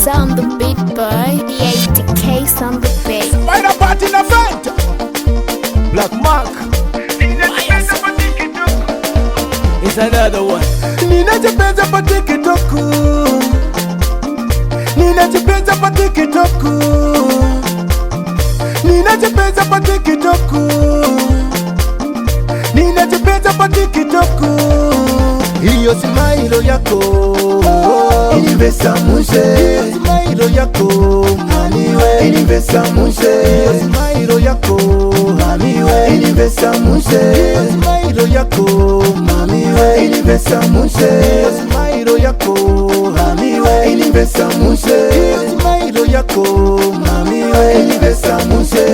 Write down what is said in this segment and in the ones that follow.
Is on the beat boy, the 80K's on the beat. Spider party na vent Black Mark It's another one. Ninajipeza pa TikTok, ninajipeza pa TikTok, ninajipeza pa TikTok, ninajipeza pa TikTok. Hiyo smile yako inivesa mushe, smile yako haniwe inivesa mushe, smile yako haniwe inivesa mushe, smile yako mamiwe inivesa mushe, smile yako haniwe inivesa mushe, smile yako mamiwe inivesa mushe.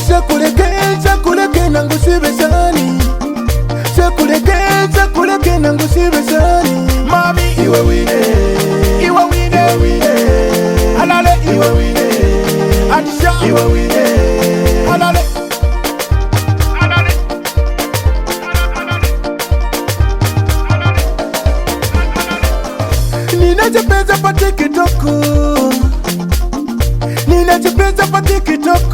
Shakuleke nangu sibesani, shakuleke nangu sibesani. Mami iwe wine, iwe wine, iwe wine. Alale iwe wine, Atisha iwe wine. Alale, alale, ninajipeza pa TikTok, ninajipeza pa TikTok,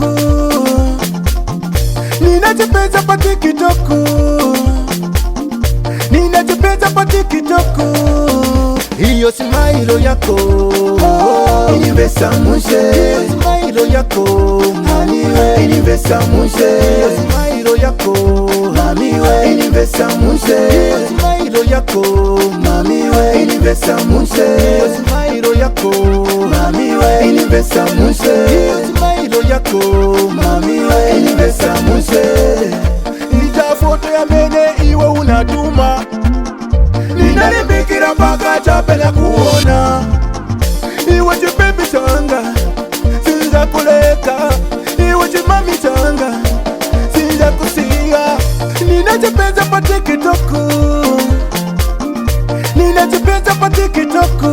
ninajipeza pa TikTok, ninajipeza pa TikTok. Hiyo smile yako inivesa mushe, smile yako haniwe inivesa mushe, smile yako haniwe inivesa mushe, smile yako mamiwe inivesa mushe, smile yako haniwe inivesa mushe, smile yako mamiwe inivesa mushe. Nija foto ya mene iwe unatuma, ninaribikira mpaka chapele kuona. Iwe chipepi changa sinza kuleka, iwe chimami changa sinza kusiga. Ninajipeza pa TikTok, ninajipeza pa TikTok,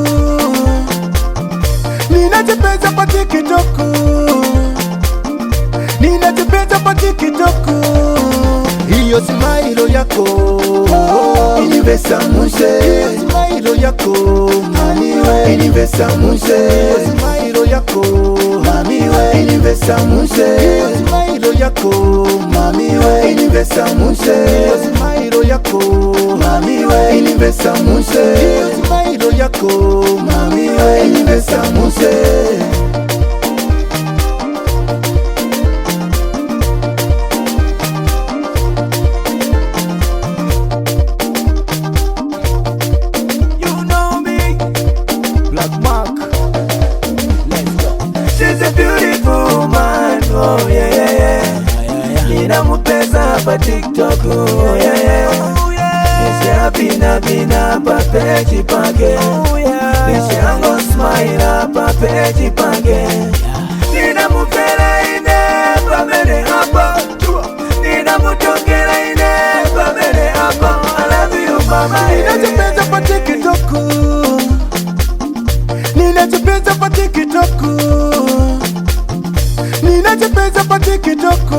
ninajipeza pa TikTok, ninajipeza pa TikTok. Hiyo smile yako inivesa mushe, smile yako haniwe inivesa mushe, smile yako haniwe inivesa mushe, smile yako mamiwe inivesa mushe, smile yako haniwe inivesa mushe, smile yako mamiwe inivesa mushe. She's a beautiful woman, oh yeah, yeah, yeah. Ninamupeza pa TikTok, oh yeah, yeah. Nisha bina pa page pake, nisha ngo smile pa page pake. Ninamupela ine pa mene hapa, ninamutokela ine pa mene hapa. I love you mama. Ninajipeza pa TikTok, ninajipeza pa TikTok, ninajipeza pa TikTok,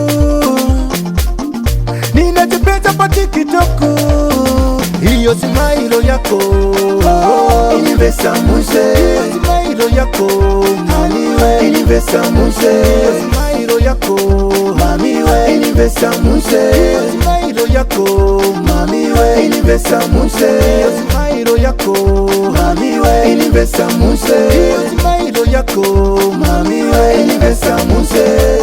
ninajipeza pa TikTok. Hiyo smile yako inivesa mushe, smile yako haniwe inivesa mushe, smile yako mamiwe inivesa mushe, smile yako mamiwe inivesa mushe, smile yako haniwe inivesa mushe, smile yako mamiwe inivesa mushe.